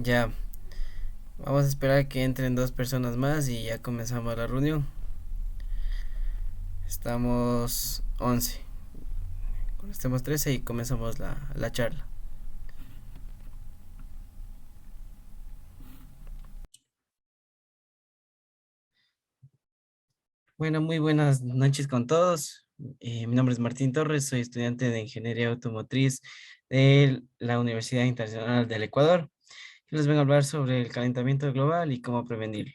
Ya, vamos a esperar que entren dos personas más y ya comenzamos la reunión. Estamos 11. Cuando estemos 13 y comenzamos la charla. Bueno, muy buenas noches con todos. Mi nombre es Martín Torres, soy estudiante de Ingeniería Automotriz de la Universidad Internacional del Ecuador. Y les vengo a hablar sobre el calentamiento global y cómo prevenirlo.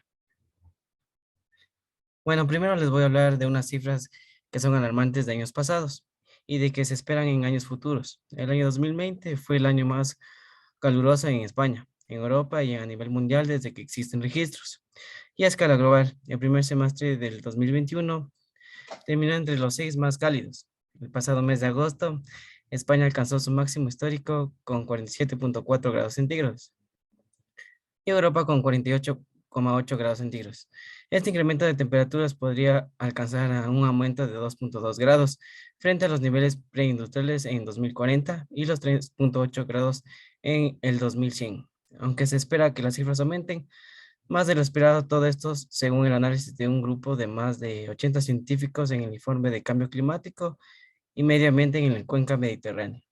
Bueno, primero les voy a hablar de unas cifras que son alarmantes de años pasados y de que se esperan en años futuros. El año 2020 fue el año más caluroso en España, en Europa y a nivel mundial desde que existen registros. Y a escala global, el primer semestre del 2021 terminó entre los seis más cálidos. El pasado mes de agosto, España alcanzó su máximo histórico con 47,4 grados centígrados y Europa con 48,8 grados centígrados. Este incremento de temperaturas podría alcanzar a un aumento de 2,2 grados frente a los niveles preindustriales en 2040 y los 3,8 grados en el 2100. Aunque se espera que las cifras aumenten, más de lo esperado todo esto según el análisis de un grupo de más de 80 científicos en el informe de cambio climático y medio ambiente en el cuenca mediterráneo.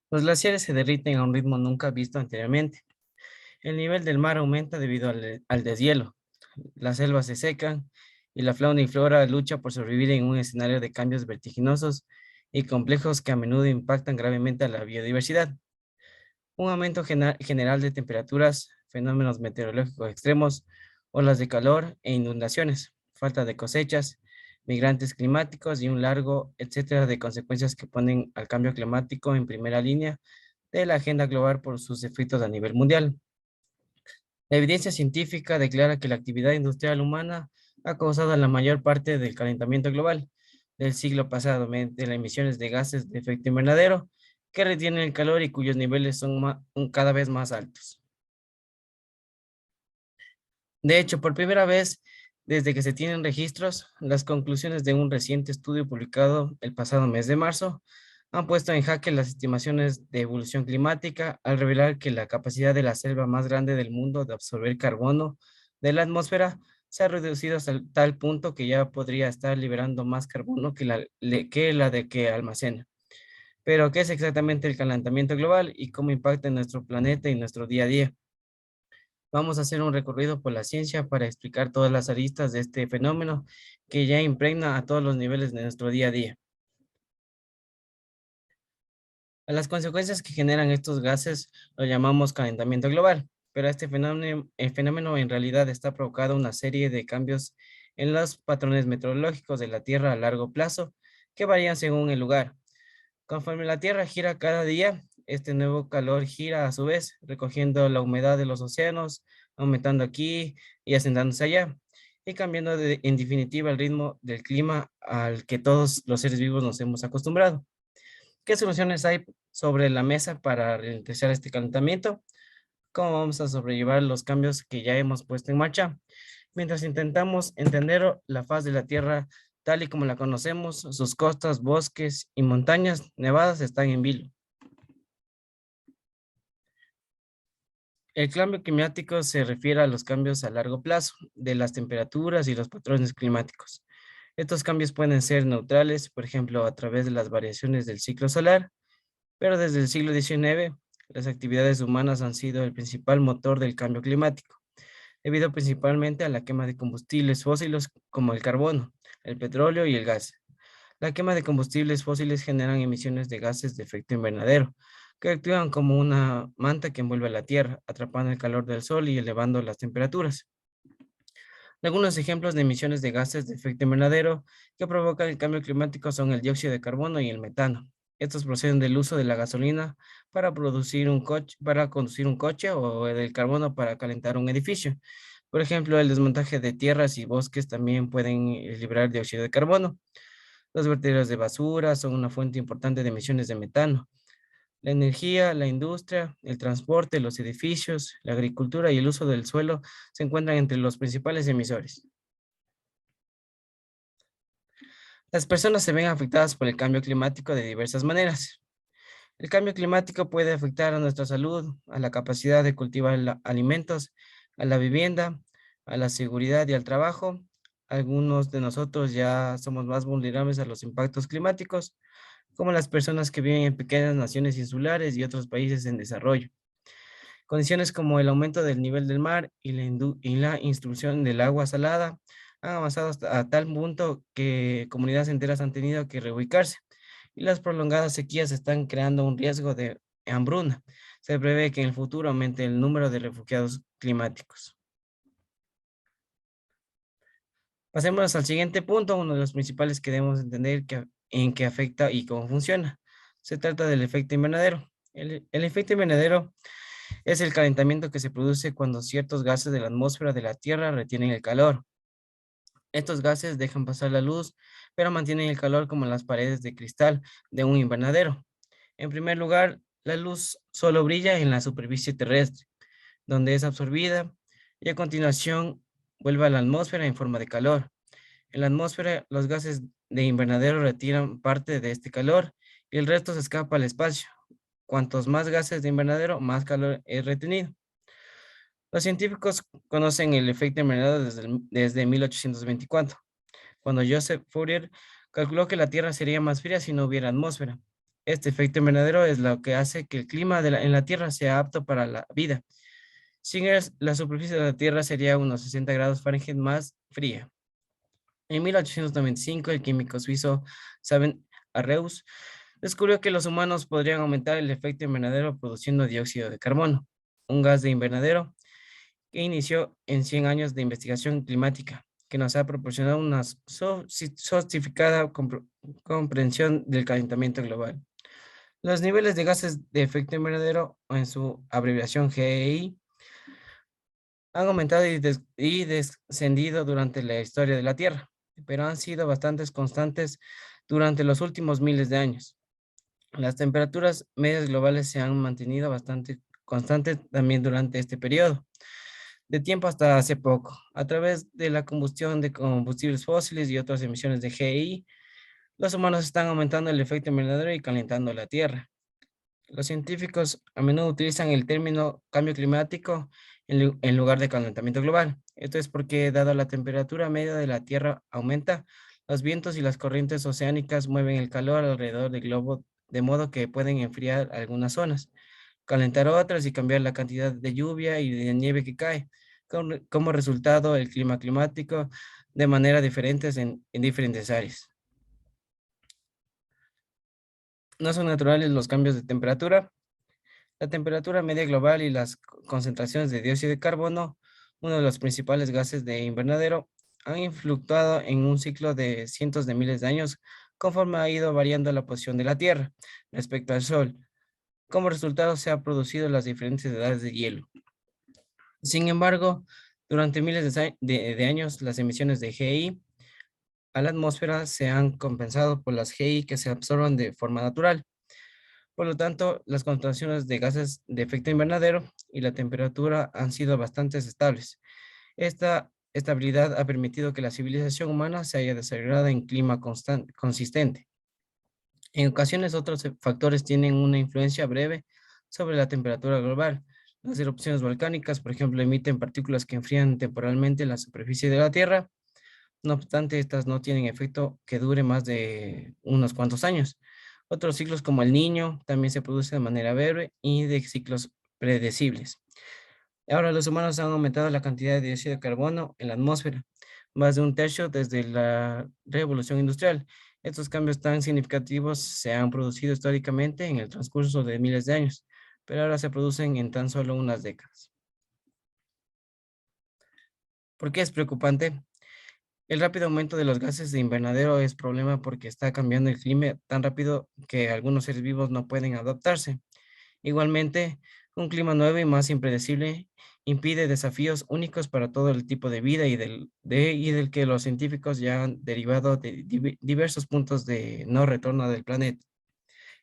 Los glaciares se derriten a un ritmo nunca visto anteriormente. El nivel del mar aumenta debido al deshielo. Las selvas se secan y la fauna y flora lucha por sobrevivir en un escenario de cambios vertiginosos y complejos que a menudo impactan gravemente a la biodiversidad. Un aumento general de temperaturas, fenómenos meteorológicos extremos, olas de calor e inundaciones, falta de cosechas, migrantes climáticos y un largo etcétera de consecuencias que ponen al cambio climático en primera línea de la agenda global por sus efectos a nivel mundial. La evidencia científica declara que la actividad industrial humana ha causado la mayor parte del calentamiento global del siglo pasado mediante las emisiones de gases de efecto invernadero que retienen el calor y cuyos niveles son cada vez más altos. De hecho, por primera vez desde que se tienen registros, las conclusiones de un reciente estudio publicado el pasado mes de marzo han puesto en jaque las estimaciones de evolución climática al revelar que la capacidad de la selva más grande del mundo de absorber carbono de la atmósfera se ha reducido hasta tal punto que ya podría estar liberando más carbono que la de que almacena. Pero, ¿qué es exactamente el calentamiento global y cómo impacta en nuestro planeta y nuestro día a día? Vamos a hacer un recorrido por la ciencia para explicar todas las aristas de este fenómeno que ya impregna a todos los niveles de nuestro día a día. A las consecuencias que generan estos gases lo llamamos calentamiento global, pero este fenómeno, el fenómeno en realidad está provocando una serie de cambios en los patrones meteorológicos de la Tierra a largo plazo que varían según el lugar. Conforme la Tierra gira cada día, este nuevo calor gira a su vez, recogiendo la humedad de los océanos, aumentando aquí y asentándose allá, y cambiando en definitiva el ritmo del clima al que todos los seres vivos nos hemos acostumbrado. ¿Qué soluciones hay sobre la mesa para ralentizar este calentamiento? ¿Cómo vamos a sobrellevar los cambios que ya hemos puesto en marcha? Mientras intentamos entender la faz de la Tierra tal y como la conocemos, sus costas, bosques y montañas nevadas están en vilo. El cambio climático se refiere a los cambios a largo plazo de las temperaturas y los patrones climáticos. Estos cambios pueden ser neutrales, por ejemplo, a través de las variaciones del ciclo solar, pero desde el siglo XIX, las actividades humanas han sido el principal motor del cambio climático, debido principalmente a la quema de combustibles fósiles como el carbono, el petróleo y el gas. La quema de combustibles fósiles generan emisiones de gases de efecto invernadero, que actúan como una manta que envuelve a la Tierra, atrapando el calor del Sol y elevando las temperaturas. Algunos ejemplos de emisiones de gases de efecto invernadero que provocan el cambio climático son el dióxido de carbono y el metano. Estos proceden del uso de la gasolina para producir un coche, para conducir un coche o del carbono para calentar un edificio. Por ejemplo, el desmontaje de tierras y bosques también pueden liberar dióxido de carbono. Los vertederos de basura son una fuente importante de emisiones de metano. La energía, la industria, el transporte, los edificios, la agricultura y el uso del suelo se encuentran entre los principales emisores. Las personas se ven afectadas por el cambio climático de diversas maneras. El cambio climático puede afectar a nuestra salud, a la capacidad de cultivar alimentos, a la vivienda, a la seguridad y al trabajo. Algunos de nosotros ya somos más vulnerables a los impactos climáticos, como las personas que viven en pequeñas naciones insulares y otros países en desarrollo. Condiciones como el aumento del nivel del mar y la instrucción del agua salada han avanzado hasta a tal punto que comunidades enteras han tenido que reubicarse y las prolongadas sequías están creando un riesgo de hambruna. Se prevé que en el futuro aumente el número de refugiados climáticos. Pasemos al siguiente punto, uno de los principales que debemos entender en qué afecta y cómo funciona. Se trata del efecto invernadero. El efecto invernadero es el calentamiento que se produce cuando ciertos gases de la atmósfera de la Tierra retienen el calor. Estos gases dejan pasar la luz, pero mantienen el calor como en las paredes de cristal de un invernadero. En primer lugar, la luz solo brilla en la superficie terrestre, donde es absorbida, y a continuación vuelve a la atmósfera en forma de calor. En la atmósfera, los gases de invernadero retiran parte de este calor y el resto se escapa al espacio. Cuantos más gases de invernadero, más calor es retenido. Los científicos conocen el efecto invernadero desde 1824, cuando Joseph Fourier calculó que la Tierra sería más fría si no hubiera atmósfera. Este efecto invernadero es lo que hace que el clima en la Tierra sea apto para la vida. Sin él, la superficie de la Tierra sería unos 60 grados Fahrenheit más fría. En 1895, el químico suizo Sabin Arrhenius descubrió que los humanos podrían aumentar el efecto invernadero produciendo dióxido de carbono, un gas de invernadero que inició en 100 años de investigación climática, que nos ha proporcionado una sofisticada comprensión del calentamiento global. Los niveles de gases de efecto invernadero, o en su abreviación GEI, han aumentado y descendido durante la historia de la Tierra, pero han sido bastante constantes durante los últimos miles de años. Las temperaturas medias globales se han mantenido bastante constantes también durante este periodo de tiempo hasta hace poco. A través de la combustión de combustibles fósiles y otras emisiones de GI, los humanos están aumentando el efecto invernadero y calentando la Tierra. Los científicos a menudo utilizan el término cambio climático en lugar de calentamiento global. Esto es porque, dada la temperatura media de la Tierra aumenta, los vientos y las corrientes oceánicas mueven el calor alrededor del globo de modo que pueden enfriar algunas zonas, calentar otras y cambiar la cantidad de lluvia y de nieve que cae. Como resultado, el clima climático de manera diferentes en diferentes áreas. No son naturales los cambios de temperatura. La temperatura media global y las concentraciones de dióxido de carbono, uno de los principales gases de invernadero, han fluctuado en un ciclo de cientos de miles de años conforme ha ido variando la posición de la Tierra respecto al Sol. Como resultado, se han producido las diferentes edades de hielo. Sin embargo, durante miles de años, las emisiones de GI a la atmósfera se han compensado por las GI que se absorban de forma natural. Por lo tanto, las concentraciones de gases de efecto invernadero y la temperatura han sido bastante estables. Esta estabilidad ha permitido que la civilización humana se haya desarrollado en clima consistente. En ocasiones, otros factores tienen una influencia breve sobre la temperatura global. Las erupciones volcánicas, por ejemplo, emiten partículas que enfrían temporalmente la superficie de la Tierra. No obstante, estas no tienen efecto que dure más de unos cuantos años. Otros ciclos como el Niño también se producen de manera breve y de ciclos predecibles. Ahora los humanos han aumentado la cantidad de dióxido de carbono en la atmósfera, más de un tercio desde la revolución industrial. Estos cambios tan significativos se han producido históricamente en el transcurso de miles de años, pero ahora se producen en tan solo unas décadas. ¿Por qué es preocupante? El rápido aumento de los gases de invernadero es problema porque está cambiando el clima tan rápido que algunos seres vivos no pueden adaptarse. Igualmente, un clima nuevo y más impredecible impide desafíos únicos para todo el tipo de vida y del que los científicos ya han derivado de diversos puntos de no retorno del planeta.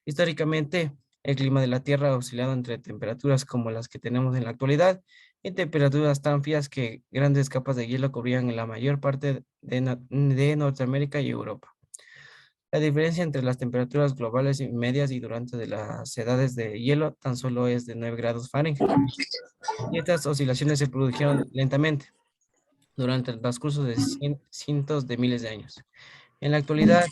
Históricamente, el clima de la Tierra ha oscilado entre temperaturas como las que tenemos en la actualidad y temperaturas tan frías que grandes capas de hielo cubrían en la mayor parte de Norteamérica y Europa. La diferencia entre las temperaturas globales y medias y durante de las edades de hielo tan solo es de 9 grados Fahrenheit. Y estas oscilaciones se produjeron lentamente durante el transcurso de cientos de miles de años. En la actualidad,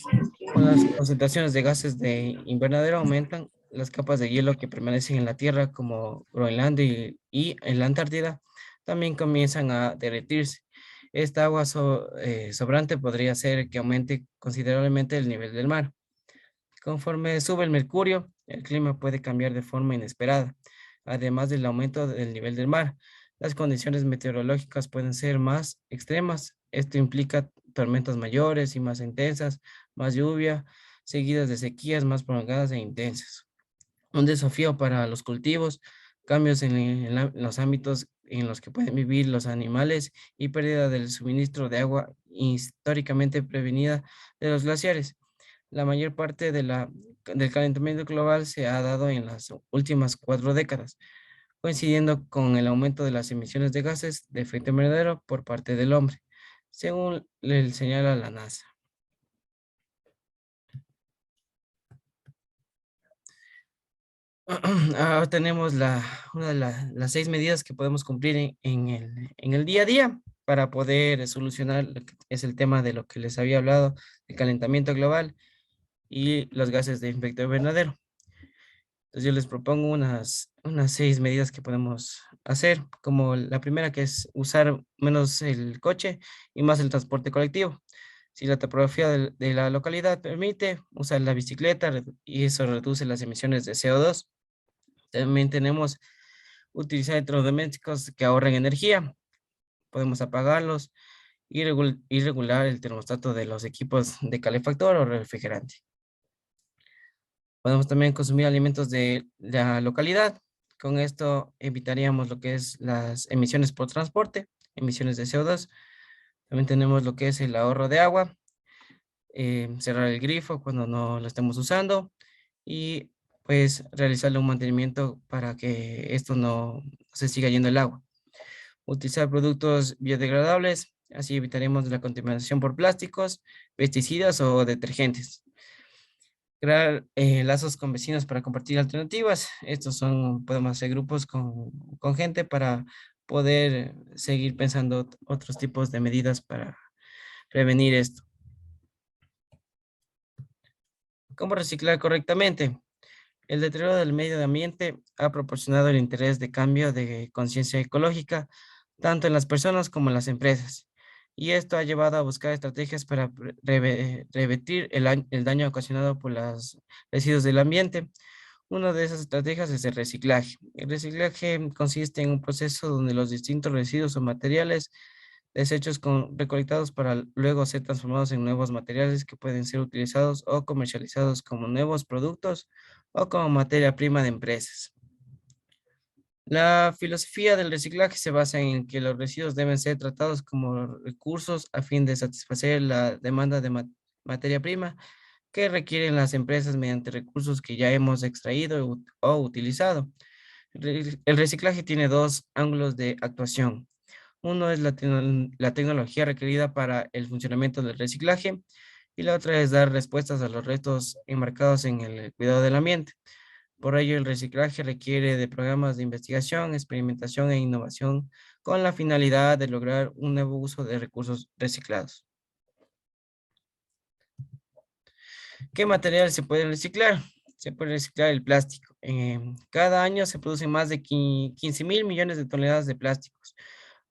con las concentraciones de gases de invernadero aumentan, las capas de hielo que permanecen en la Tierra, como Groenlandia y en la Antártida, también comienzan a derretirse. Esta agua sobrante podría hacer que aumente considerablemente el nivel del mar. Conforme sube el mercurio, el clima puede cambiar de forma inesperada. Además del aumento del nivel del mar, las condiciones meteorológicas pueden ser más extremas. Esto implica tormentas mayores y más intensas, más lluvia, seguidas de sequías más prolongadas e intensas. Un desafío para los cultivos, cambios en los ámbitos en los que pueden vivir los animales y pérdida del suministro de agua históricamente prevenida de los glaciares. La mayor parte del calentamiento global se ha dado en las últimas 4 décadas, coincidiendo con el aumento de las emisiones de gases de efecto invernadero por parte del hombre, según le señala la NASA. Ahora tenemos una de las 6 medidas que podemos cumplir en el día a día para poder solucionar lo que es el tema de lo que les había hablado, el calentamiento global y los gases de efecto invernadero. Entonces yo les propongo unas 6 medidas que podemos hacer, como la primera, que es usar menos el coche y más el transporte colectivo. Si la topografía de la localidad permite, usar la bicicleta y eso reduce las emisiones de CO2. También tenemos utilizar electrodomésticos que ahorren energía. Podemos apagarlos y regular el termostato de los equipos de calefactor o refrigerante. Podemos también consumir alimentos de la localidad. Con esto evitaríamos lo que es las emisiones por transporte, emisiones de CO2. También tenemos lo que es el ahorro de agua, cerrar el grifo cuando no lo estemos usando y pues realizarle un mantenimiento para que esto no se siga yendo el agua. Utilizar productos biodegradables, así evitaremos la contaminación por plásticos, pesticidas o detergentes. Crear lazos con vecinos para compartir alternativas. Estos son, podemos hacer grupos con gente para poder seguir pensando otros tipos de medidas para prevenir esto. ¿Cómo reciclar correctamente? El deterioro del medio ambiente ha proporcionado el interés de cambio de conciencia ecológica, tanto en las personas como en las empresas. Y esto ha llevado a buscar estrategias para revertir el daño ocasionado por los residuos del ambiente. Una de esas estrategias es el reciclaje. El reciclaje consiste en un proceso donde los distintos residuos o materiales desechos recolectados para luego ser transformados en nuevos materiales que pueden ser utilizados o comercializados como nuevos productos o como materia prima de empresas. La filosofía del reciclaje se basa en que los residuos deben ser tratados como recursos a fin de satisfacer la demanda de materia prima que requieren las empresas mediante recursos que ya hemos extraído o utilizado. El reciclaje tiene dos ángulos de actuación. Uno es la tecnología requerida para el funcionamiento del reciclaje y la otra es dar respuestas a los retos enmarcados en el cuidado del ambiente. Por ello, el reciclaje requiere de programas de investigación, experimentación e innovación con la finalidad de lograr un nuevo uso de recursos reciclados. ¿Qué material se puede reciclar? Se puede reciclar el plástico. Cada año se producen más de 15.000 millones de toneladas de plásticos,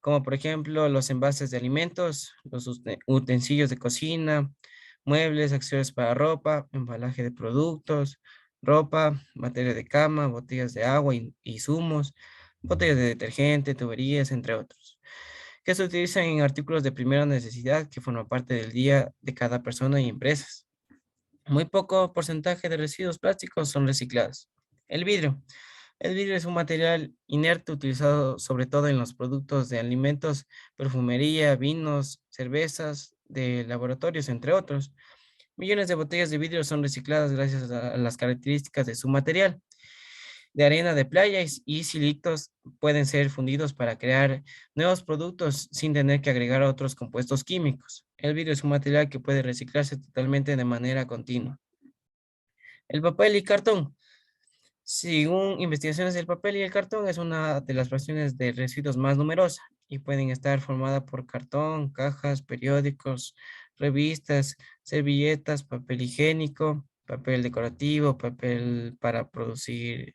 como por ejemplo los envases de alimentos, los utensilios de cocina, muebles, accesorios para ropa, embalaje de productos, ropa, materia de cama, botellas de agua y zumos, botellas de detergente, tuberías, entre otros, que se utilizan en artículos de primera necesidad que forman parte del día de cada persona y empresas. Muy poco porcentaje de residuos plásticos son reciclados. El vidrio. El vidrio es un material inerte utilizado sobre todo en los productos de alimentos, perfumería, vinos, cervezas, de laboratorios, entre otros. Millones de botellas de vidrio son recicladas gracias a las características de su material. De arena de playa y silitos pueden ser fundidos para crear nuevos productos sin tener que agregar otros compuestos químicos. El vidrio es un material que puede reciclarse totalmente de manera continua. El papel y cartón. Según investigaciones, el papel y el cartón es una de las fracciones de residuos más numerosas y pueden estar formadas por cartón, cajas, periódicos, revistas, servilletas, papel higiénico, papel decorativo, papel para producir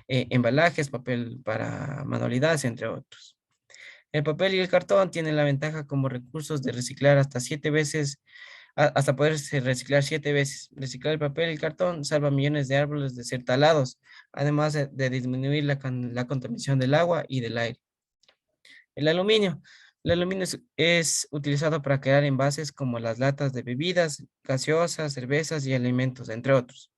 embalajes, papel para manualidades, entre otros. El papel y el cartón tienen la ventaja como recursos de reciclar hasta 7 veces, hasta poderse reciclar 7 veces. Reciclar el papel y el cartón salva millones de árboles de ser talados, además de disminuir la contaminación del agua y del aire. El aluminio. El aluminio es utilizado para crear envases como las latas de bebidas, gaseosas, cervezas y alimentos, entre otros.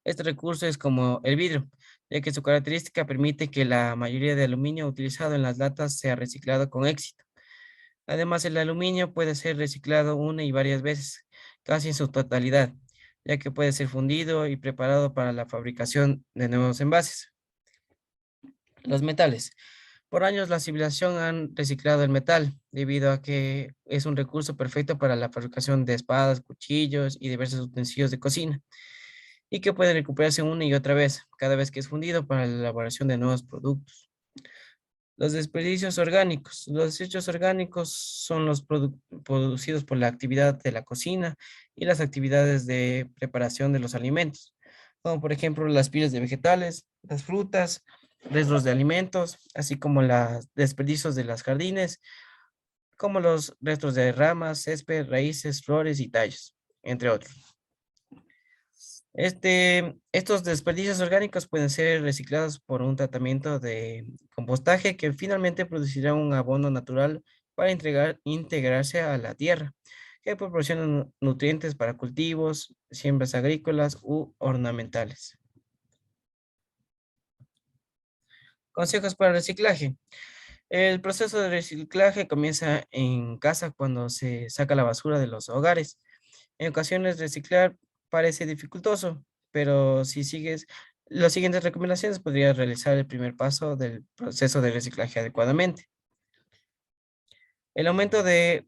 Este recurso es como el vidrio, ya que su característica permite que la mayoría de aluminio utilizado en las latas sea reciclado con éxito. Además, el aluminio puede ser reciclado una y varias veces, casi en su totalidad, ya que puede ser fundido y preparado para la fabricación de nuevos envases. Los metales. Por años la civilización han reciclado el metal, debido a que es un recurso perfecto para la fabricación de espadas, cuchillos y diversos utensilios de cocina, y que puede recuperarse una y otra vez, cada vez que es fundido para la elaboración de nuevos productos. Los desperdicios orgánicos. Los desechos orgánicos son los producidos por la actividad de la cocina y las actividades de preparación de los alimentos, como por ejemplo las pieles de vegetales, las frutas, restos de alimentos, así como los desperdicios de los jardines, como los restos de ramas, césped, raíces, flores y tallos, entre otros. Estos desperdicios orgánicos pueden ser reciclados por un tratamiento de compostaje que finalmente producirá un abono natural para integrarse a la tierra, que proporciona nutrientes para cultivos, siembras agrícolas u ornamentales. Consejos para el reciclaje. El proceso de reciclaje comienza en casa cuando se saca la basura de los hogares. En ocasiones reciclar parece dificultoso, pero si sigues las siguientes recomendaciones, podrías realizar el primer paso del proceso de reciclaje adecuadamente. El aumento de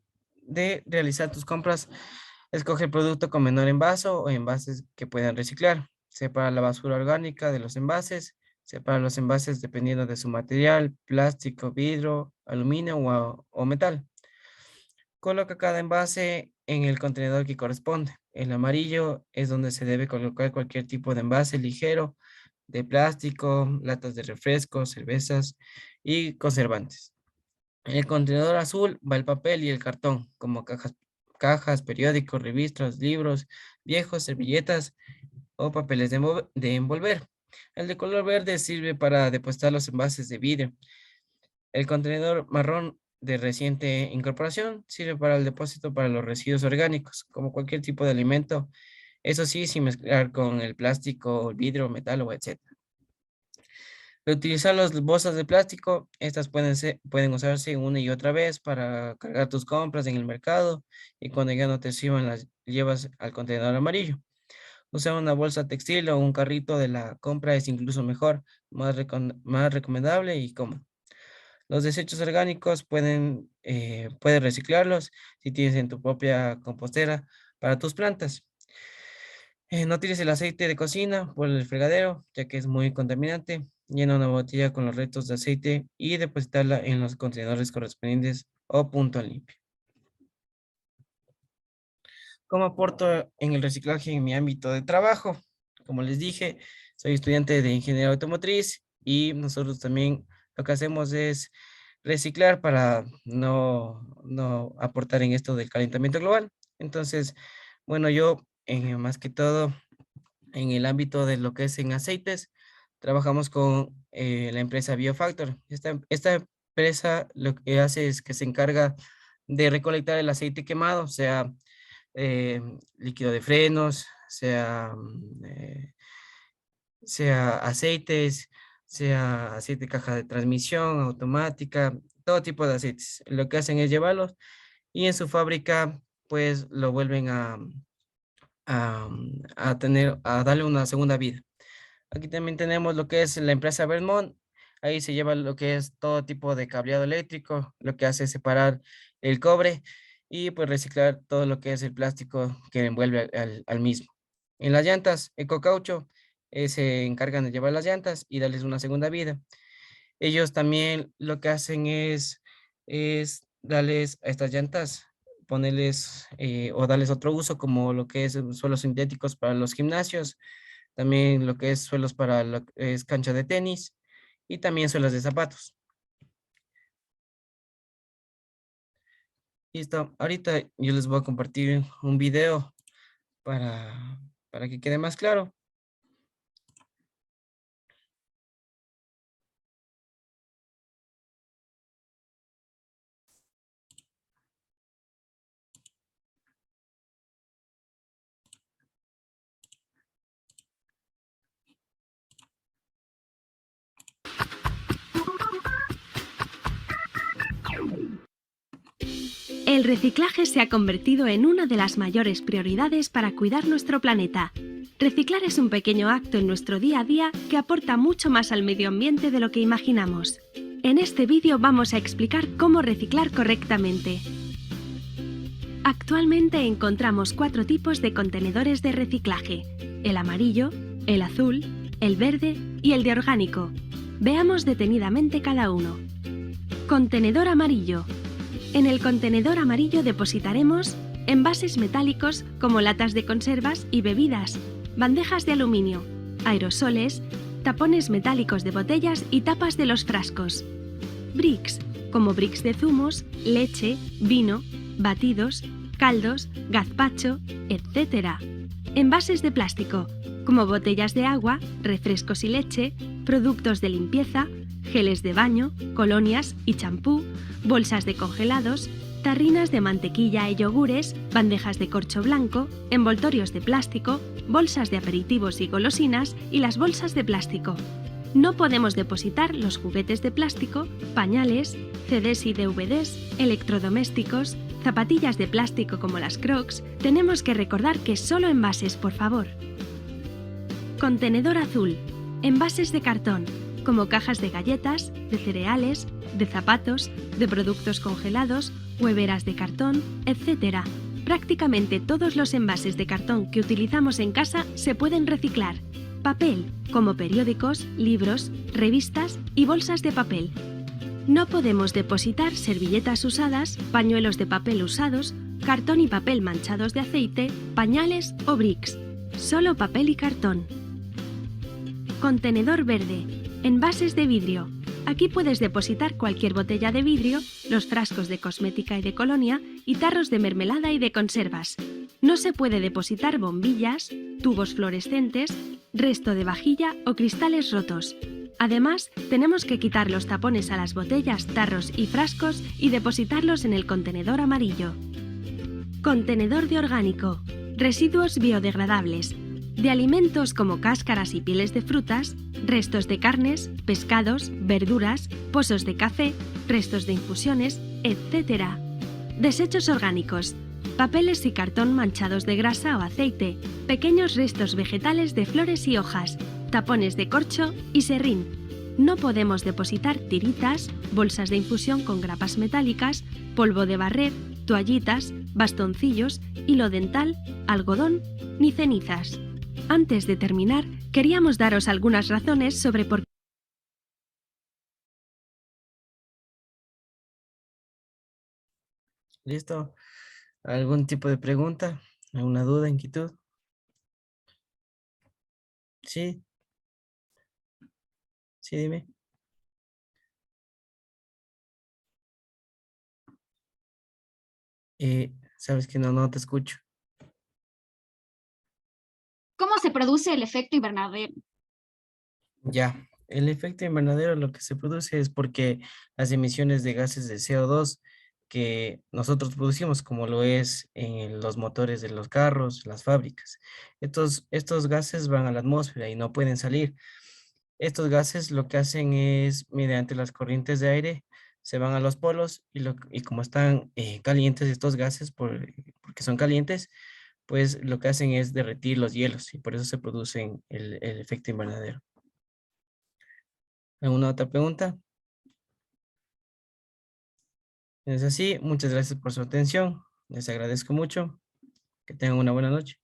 realizar tus compras, escoge el producto con menor envaso o envases que puedan reciclar. Separa la basura orgánica de los envases. Separa los envases dependiendo de su material, plástico, vidrio, aluminio o metal. Coloca cada envase en el contenedor que corresponde. El amarillo es donde se debe colocar cualquier tipo de envase ligero, de plástico, latas de refrescos, cervezas y conservantes. En el contenedor azul va el papel y el cartón, como cajas, periódicos, revistas, libros viejos, servilletas o papeles de envolver. El de color verde sirve para depositar los envases de vidrio. El contenedor marrón de reciente incorporación sirve para el depósito para los residuos orgánicos, como cualquier tipo de alimento, eso sí, sin mezclar con el plástico, el vidrio, metal o etcétera. Reutilizar las bolsas de plástico, estas pueden usarse una y otra vez para cargar tus compras en el mercado y cuando ya no te sirvan las llevas al contenedor amarillo. Usar una bolsa textil o un carrito de la compra es incluso mejor, más recomendable y cómodo. Los desechos orgánicos puedes reciclarlos si tienes en tu propia compostera para tus plantas. No tires el aceite de cocina por el fregadero, ya que es muy contaminante. Llena una botella con los restos de aceite y depositarla en los contenedores correspondientes o punto limpio. ¿Cómo aporto en el reciclaje en mi ámbito de trabajo? Como les dije, soy estudiante de ingeniería automotriz y nosotros también lo que hacemos es reciclar para no aportar en esto del calentamiento global. Entonces, bueno, yo más que todo en el ámbito de lo que es en aceites, trabajamos con la empresa Biofactor. Esta empresa lo que hace es que se encarga de recolectar el aceite quemado, sea líquido de frenos, sea aceites, sea aceite de caja de transmisión automática, todo tipo de aceites. Lo que hacen es llevarlos y en su fábrica pues lo vuelven a darle una segunda vida. Aquí también tenemos lo que es la empresa Vermont. Ahí se lleva lo que es todo tipo de cableado eléctrico, lo que hace es separar el cobre y pues reciclar todo lo que es el plástico que envuelve al mismo. En las llantas, Ecocaucho se encargan de llevar las llantas y darles una segunda vida. Ellos también lo que hacen es darles a estas llantas, ponerles o darles otro uso como lo que es suelos sintéticos para los gimnasios, también lo que es suelos para lo que es cancha de tenis y también suelos de zapatos. Listo, ahorita yo les voy a compartir un video para que quede más claro. El reciclaje se ha convertido en una de las mayores prioridades para cuidar nuestro planeta. Reciclar es un pequeño acto en nuestro día a día que aporta mucho más al medio ambiente de lo que imaginamos. En este vídeo vamos a explicar cómo reciclar correctamente. Actualmente encontramos 4 tipos de contenedores de reciclaje: el amarillo, el azul, el verde y el de orgánico. Veamos detenidamente cada uno. Contenedor amarillo. En el contenedor amarillo depositaremos envases metálicos como latas de conservas y bebidas, bandejas de aluminio, aerosoles, tapones metálicos de botellas y tapas de los frascos. Bricks, como bricks de zumos, leche, vino, batidos, caldos, gazpacho, etc. Envases de plástico, como botellas de agua, refrescos y leche, productos de limpieza, geles de baño, colonias y champú, bolsas de congelados, tarrinas de mantequilla y yogures, bandejas de corcho blanco, envoltorios de plástico, bolsas de aperitivos y golosinas y las bolsas de plástico. No podemos depositar los juguetes de plástico, pañales, CDs y DVDs, electrodomésticos, zapatillas de plástico como las Crocs. Tenemos que recordar que solo envases, por favor. Contenedor azul. Envases de cartón, como cajas de galletas, de cereales, de zapatos, de productos congelados, hueveras de cartón, etc. Prácticamente todos los envases de cartón que utilizamos en casa se pueden reciclar. Papel, como periódicos, libros, revistas y bolsas de papel. No podemos depositar servilletas usadas, pañuelos de papel usados, cartón y papel manchados de aceite, pañales o bricks. Solo papel y cartón. Contenedor verde. Envases de vidrio. Aquí puedes depositar cualquier botella de vidrio, los frascos de cosmética y de colonia y tarros de mermelada y de conservas. No se puede depositar bombillas, tubos fluorescentes, resto de vajilla o cristales rotos. Además, tenemos que quitar los tapones a las botellas, tarros y frascos y depositarlos en el contenedor amarillo. Contenedor de orgánico. Residuos biodegradables. De alimentos como cáscaras y pieles de frutas, restos de carnes, pescados, verduras, pozos de café, restos de infusiones, etc. Desechos orgánicos. Papeles y cartón manchados de grasa o aceite, pequeños restos vegetales de flores y hojas, tapones de corcho y serrín. No podemos depositar tiritas, bolsas de infusión con grapas metálicas, polvo de barrer, toallitas, bastoncillos, hilo dental, algodón ni cenizas. Antes de terminar, queríamos daros algunas razones sobre por qué. ¿Listo? ¿Algún tipo de pregunta? ¿Alguna duda, inquietud? Sí, sí, dime. Sabes que no te escucho. ¿Cómo se produce el efecto invernadero? Ya, el efecto invernadero lo que se produce es porque las emisiones de gases de CO2 que nosotros producimos, como lo es en los motores de los carros, las fábricas, estos gases van a la atmósfera y no pueden salir. Estos gases lo que hacen es, mediante las corrientes de aire, se van a los polos y como están calientes estos gases, porque son calientes, pues lo que hacen es derretir los hielos y por eso se produce el efecto invernadero. ¿Alguna otra pregunta? Es así, muchas gracias por su atención. Les agradezco mucho. Que tengan una buena noche.